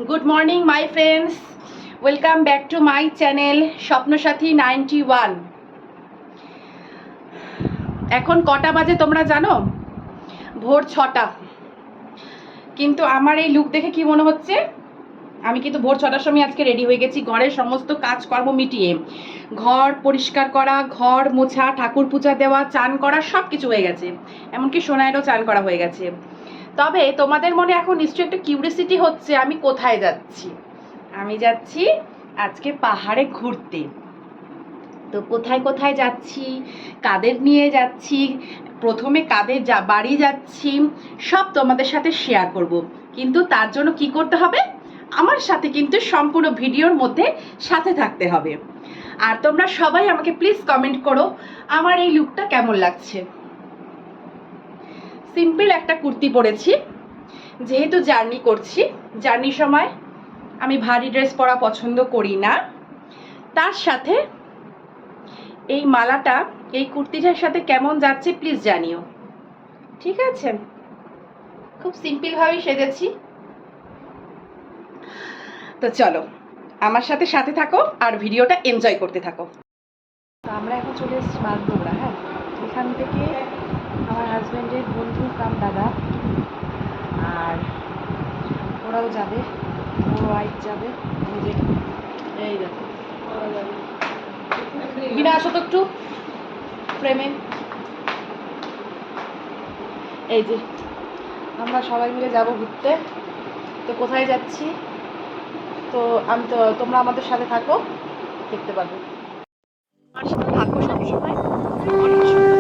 Good morning my friends, welcome back to my channel Swapnasathi 91। এখন কটা বাজে তোমরা জানো? ভোর 6টা। কিন্তু আমার এই লুক দেখে কি মনে হচ্ছে? আমি কিন্তু ভোর 6টার সময় আজকে রেডি হয়ে গেছি, ঘরের সমস্ত কাজকর্ম মিটিয়ে। ঘর পরিষ্কার করা, ঘর মোছা, ঠাকুর পূজা দেওয়া, চান করা, সব কিছু হয়ে গেছে। এমনকি সোনায়েরও চান করা হয়ে গেছে। তবে তোমাদের মনে এখন নিশ্চয়ই একটা কিউরিয়াসিটি হচ্ছে আমি কোথায় যাচ্ছি। আমি যাচ্ছি আজকে পাহাড়ে ঘুরতে। তো কোথায় কোথায় যাচ্ছি, কাদের নিয়ে যাচ্ছি, প্রথমে কাদের বাড়ি যাচ্ছি, সব তোমাদের সাথে শেয়ার করব। কিন্তু তার জন্য কি করতে হবে? আমার সাথে কিন্তু সম্পূর্ণ ভিডিওর মধ্যে সাথে থাকতে হবে। আর তোমরা সবাই আমাকে প্লিজ কমেন্ট করো আমার এই লুকটা কেমন লাগছে। সিম্পল একটা কুর্তি পরেছি, যেহেতু জার্নি করছি। জার্নির সময় আমি ভারী ড্রেস পরা পছন্দ করি না। তার সাথে এই মালাটা এই কুর্তিটার সাথে কেমন যাচ্ছে প্লিজ জানিও, ঠিক আছে? খুব সিম্পলভাবেই সেজেছি। তো চলো আমার সাথে সাথে থাকো আর ভিডিওটা এনজয় করতে থাকো। তো আমরা এখন চলে এসেছি বাগডোগরা। হ্যাঁ, এখান থেকে আমার হাজব্যান্ডের বন্ধু কাম দাদা আর ওরাও যাবে, ওর ওয়াইফ যাবে। এই দেখো ওরা যাবে। বিনা আসো তো একটু ফ্রেমে। এই যে আমরা সবাই মিলে যাব ঘুরতে। তো কোথায় যাচ্ছি তো আমি তো তোমরা আমাদের সাথে থাকো, দেখতে পারবে। আমার সাথে থাকো সবসময়। অনেক সুন্দর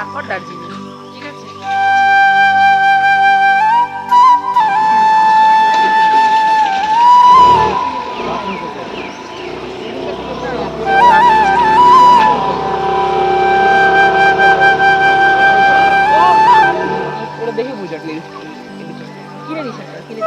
তারপর দার্জিলিং। ঠিক আছে, দেখে বুঝা কিনে নিস একটা কিনে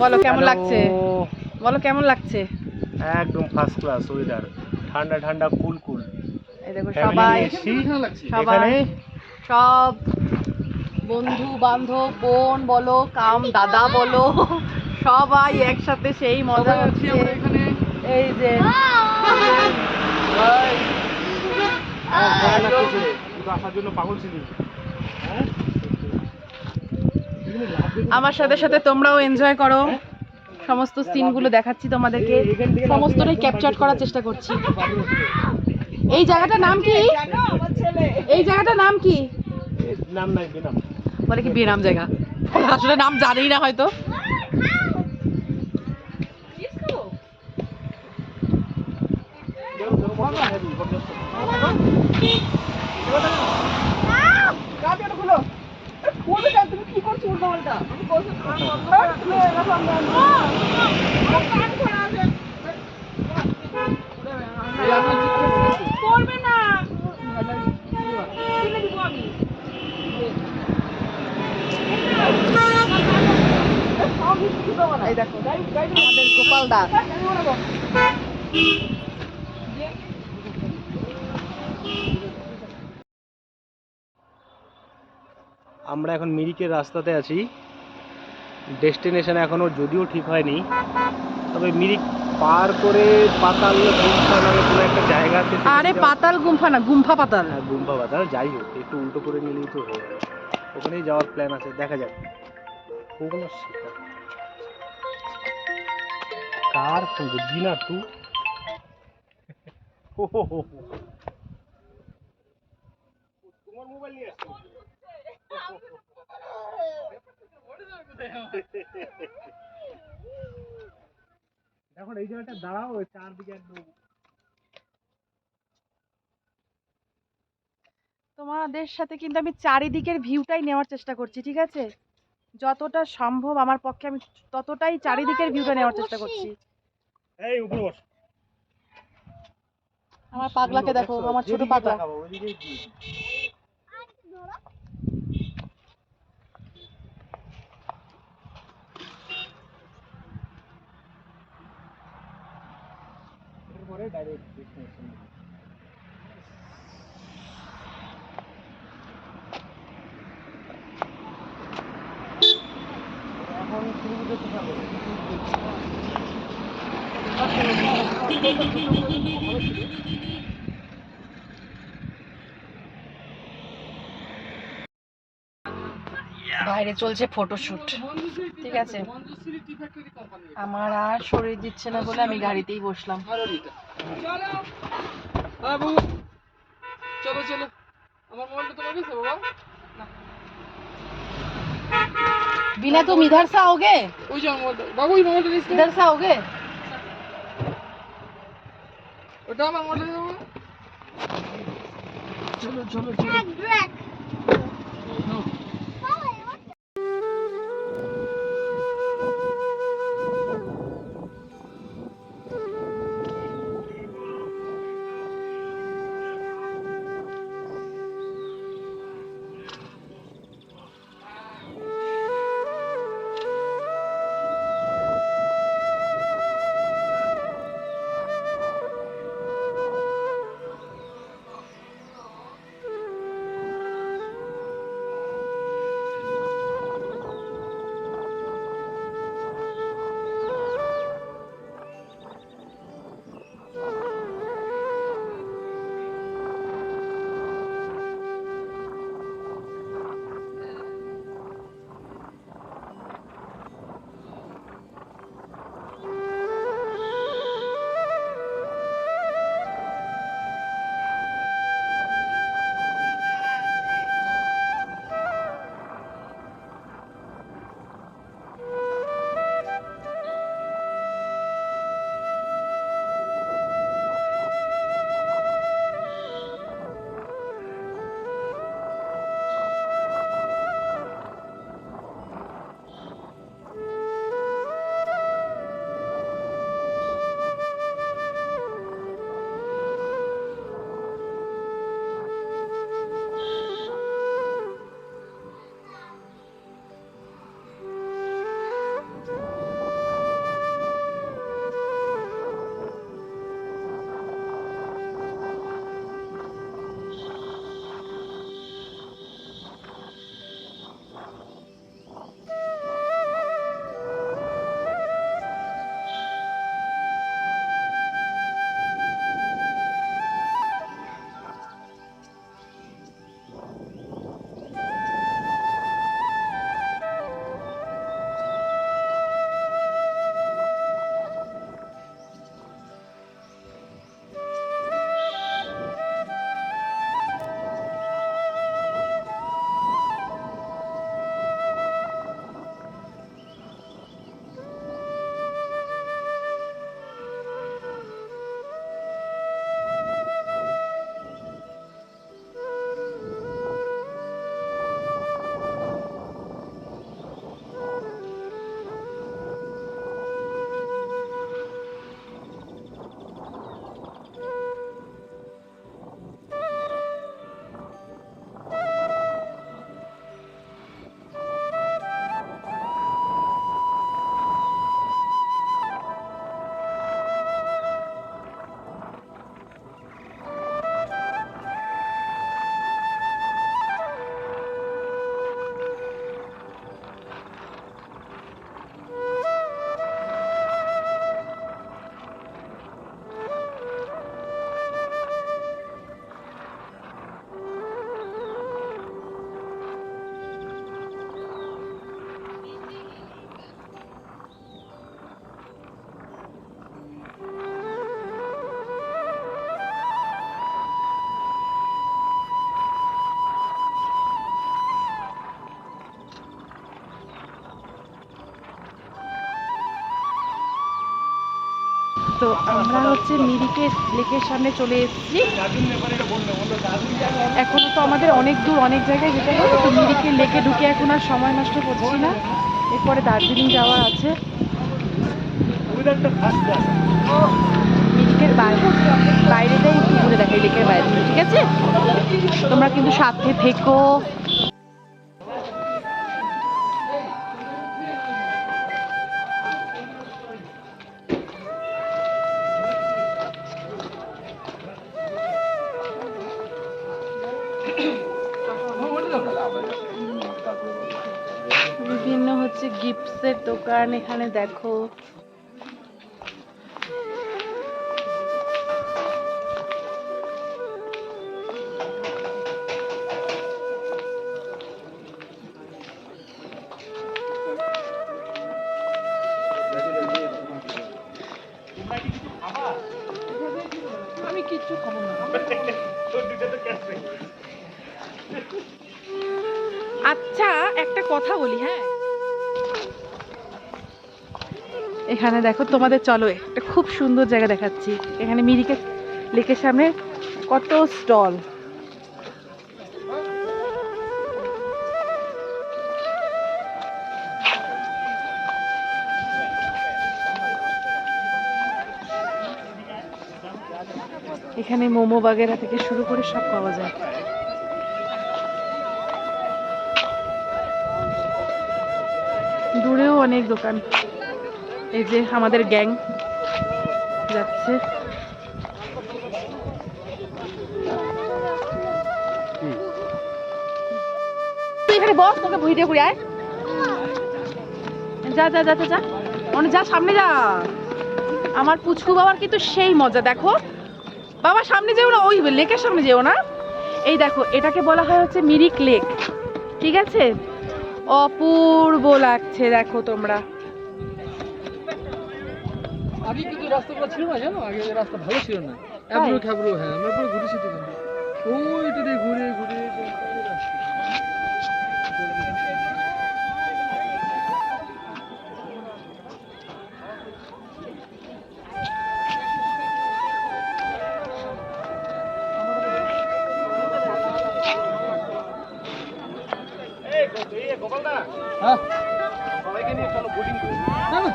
বলো কেমন লাগছে, বলো কেমন লাগছে? একদম ফার্স্ট ক্লাস ওয়েদার, ঠান্ডা ঠান্ডা কুল কুল। এই দেখো সবাই সবাই সব বন্ধু বান্ধব, বোন বলো, কাম দাদা বলো, সবাই একসাথে সেই মজা হচ্ছে। এই যে আমার সাথে সাথে তোমরাও এনজয় করো। সমস্ত সিনগুলো দেখাচ্ছি তোমাদেরকে, সমস্তটাই ক্যাপচার করার চেষ্টা করছি। এই জায়গাটার নাম কি? এই জায়গাটার নাম কি? নাম নাই বেনাম, বলে কি বেনাম জায়গা, আসলে নাম জানেই না হয়তো। তুমি কি করছো উল্টো পাল্টা? করবে না, এই দেখো আমাদের গোপাল দা। আমরা এখন মিরিকের রাস্তাতে আছি। ডেস্টিনেশন এখনো যদিও ঠিক হয়নি, তবে মিরিক পার করে পাতাল গুম্ফা নামে কোনো একটা জায়গাতে। আরে পাতাল গুম্ফা না, গুম্ফা পাতাল। হ্যাঁ গুম্ফা পাতাল, যাই হোক একটু উল্টো করে নিলেই তো হয়ে যাবে। ওখানেই যাওয়ার প্ল্যান আছে, দেখা যাক। ওগুলো কার ফোন বুঝবি না তুই? তোমার মোবাইল নিয়ে আসছো? দেখো এই জায়গাটা দাঁড়াও, চারদিকে একদম। তোমাদের সাথে কিন্তু আমি চারিদিকের ভিউটাই নেওয়ার চেষ্টা করছি, ঠিক আছে? যতটা সম্ভব আমার পক্ষে আমি ততটাই চারিদিকের ভিউটা নেওয়ার চেষ্টা করছি। এই উপরে বস। আমার পাগলাকে দেখো, আমার ছোট পাগলা। এরপরে ডাইরেক্ট ডেস্টিনেশন। এখন শুরু করতে হবে। বাইরে চলছে ফটোশুট, ঠিক আছে? আমার আর শরীর দিচ্ছে না বলে আমি গাড়িতেই বসলাম। চলো চলো, আমার মোবাইলটা তোমার কাছে বাবা? बिना तुम इधर से आओगे, ওই যে আমার মোবাইলটা বাবু, ওই মোবাইলটা নিস না। इधर से आओगे। ওটা আমার মোবাইলটা বাবা। चलो चलो चलो। তো আমরা হচ্ছে মিরিকের লেকের সামনে চলে এসেছি। এখনো তো আমাদের অনেক দূর, অনেক জায়গায় যেতে হবে। তো মিরিকের লেকে ঢুকে এখন আর সময় নষ্ট করছি না, এরপরে দার্জিলিং যাওয়ার আছে। মিরিকের বাইরেটাই একটু ঘুরে দেখাই, লেকের বাইরে, ঠিক আছে? তোমরা কিন্তু সাথে থেকো। বিভিন্ন হচ্ছে গিফটসের দোকান এখানে দেখো। আমি কিচ্ছু খাবো না। আচ্ছা একটা কথা বলি, হ্যাঁ, এখানে দেখো তোমাদের, চলো একটা খুব সুন্দর জায়গা দেখাচ্ছি। এখানে মিরিকের লেকের সামনে কত স্টল। এখানে মোমো বাগেরা থেকে শুরু করে সব পাওয়া যায়। দূরেও অনেক দোকান। এই যে আমাদের গ্যাং যাচ্ছে। তুই এখানে বস, তোকে ভিডিও করে আয়। যা যা যা যা, অনেক যা, সামনে যা। আমার পুচকু বাবার কিন্তু সেই মজা, দেখো বাবা, সামনে যেও না, ওই লেকের সামনে যেও না। এই দেখো, এটাকে বলা হয় হচ্ছে মিরিক লেক, ঠিক আছে? অপূর্ব লাগছে, দেখো তোমরা। আগে কিন্তু রাস্তাগুলো ছিল না, জানো? আগে রাস্তা ভালো ছিল না, এবড়ো খেবড়ো। হ্যাঁ, আমরা পুরো ঘুরেছি তো, ওইটা দিয়ে ঘুরে ঘুরে হ্যাঁ সবাইকে নিয়ে চলো বোটিং করি। চলো।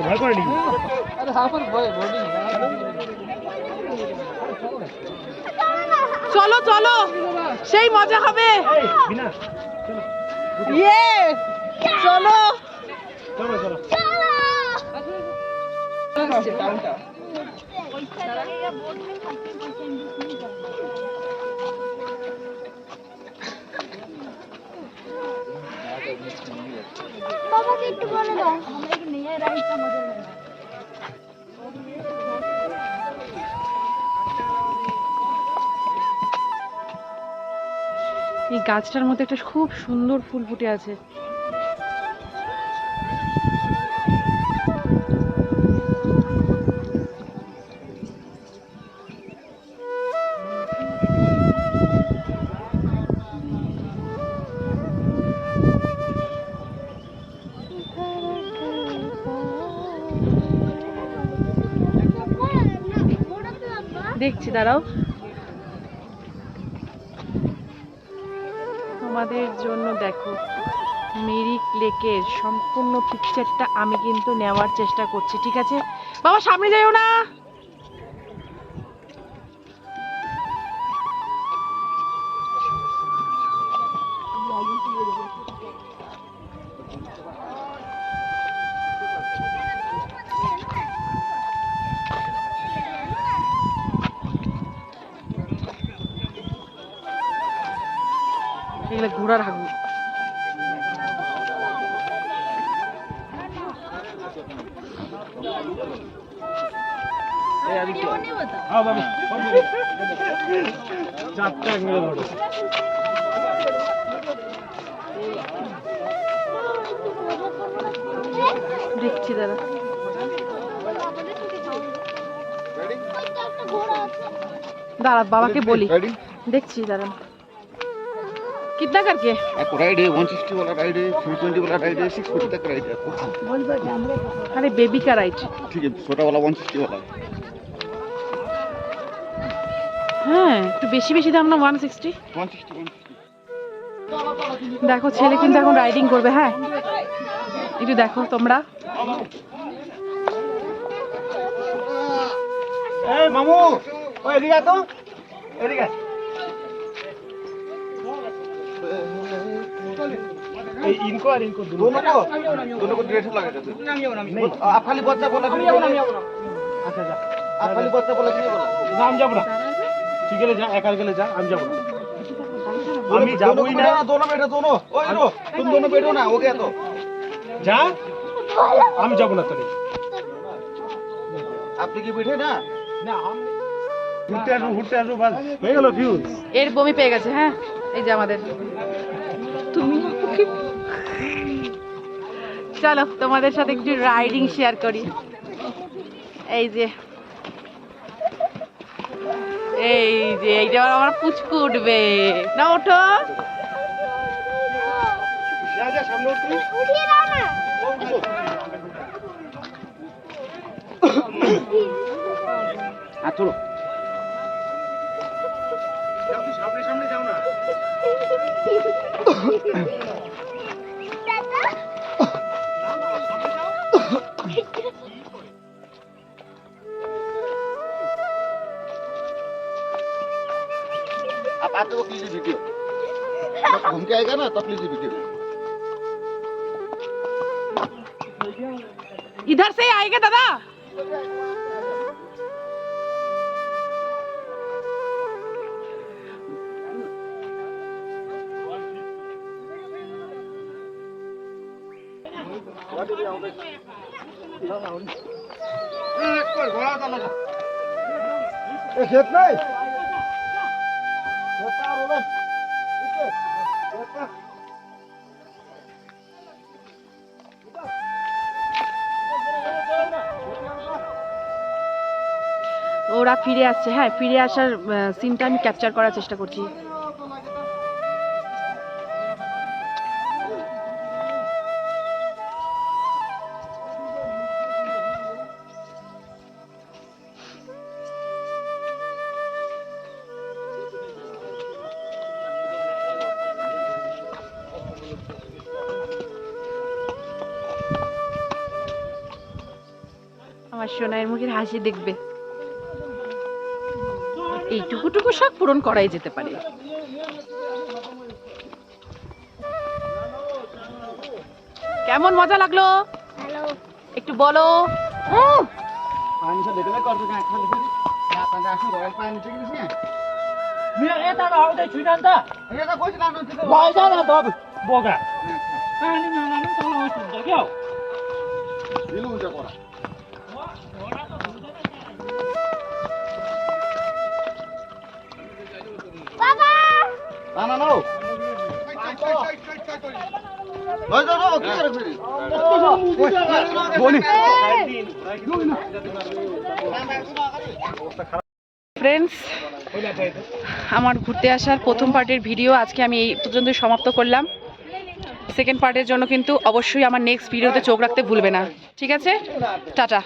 ভয় করে নাকি? আরে হাফার ভয় বোর্ডিং। চলো চলো, সেই মজা হবে। বিনা চলো, ইয়ে চলো চলো চলো। বাবাকে একটু বলে দাও, আমরা কি নিয়ে রাইডটা মজা লাগে। এই গাছটার মধ্যে একটা খুব সুন্দর ফুল ফুটে আছে। দেখছি, দাঁড়াও, তোমাদের জন্য দেখো মিরিক লেকের সম্পূর্ণ পিকচারটা আমি কিন্তু নেওয়ার চেষ্টা করছি, ঠিক আছে? বাবা সামনে যাইও না। এগুলো ঘোড়ার হাগু। চারটা মেরে ধরো। দেখছি, দাঁড়া, দাঁড়া বাবাকে বলি, দেখছি, দাঁড়া। কি कितना करके एक राइड है 160 वाला राइड है 320 वाला राइड है 640 तक राइड है आपको। अरे बेबी का राइट ठीक है छोटा वाला 160 वाला হ্যাঁ একটু বেশি বেশি দাম না 160 160 দেখো ছেলে কিন্তু এখন রাইডিং করবে হ্যাঁ একটু দেখো তোমরা এই মামু ওই এদিকে আয় তো এদিকে আয়। এই ইনকো আর ইনকো दोनों को 150 लगेगा आप खाली बच्चा बोला कि আচ্ছা যা आप खाली बच्चा बोला कि नहीं बोला না আমি যাবো না তুই গেলে যা একা গেলে যা আমি যাবো না আমি যাবোই না दोनों बैठो दोनों ओए रो तुम दोनों बैठो ना हो गया तो যা আমি যাবো না তোরে আপনি কি बैठे ना না আমি ঘুরতে আসবো বাস হয়ে গেল ফিউজ এর বমি পেয়ে গেছে হ্যাঁ এই যে আমাদের তুমি চলো তোমাদের সাথে একটু রাইডিং শেয়ার করি এই যে এইটা আমার পুচকু উঠবে না ওঠো যা যা সামনে উঠতে চলো সামনে সামনে যাও না आप आते वक्त लीजिए वीडियो जब घूम के आएगा ना तब लीजिए वीडियो इधर से ही आएगा दादा खेत नहीं ওরা ফিরে আসছে হ্যাঁ ফিরে আসার সিনটা আমি ক্যাপচার করার চেষ্টা করছি আমার সোনার মুখের হাসি দেখবে এইটুকুটুকু শখ পূরণ করাই যেতে পারে কেমন মজা লাগলো একটু বলো पानी से देखले कर दो खाली फिर या पानी आसे रॉयल पानी ठीक है मिया यता आउँदै छुइन नि त ये तो कोई ना ठीक है भएछ न त बोगा पानी नलानु तल उस हुन्छ क्या हो दिलु हुन्छ परा बाबा ना नो लय जाऊ के करे फेरि बोली ফ্রেন্ডস আমার ঘুরতে আসার প্রথম পার্টের ভিডিও আজকে আমি এই পর্যন্ত সমাপ্ত করলাম সেকেন্ড পার্টের জন্য কিন্তু অবশ্যই আমার নেক্সট ভিডিওতে চোখ রাখতে ভুলবে না ঠিক আছে টাটা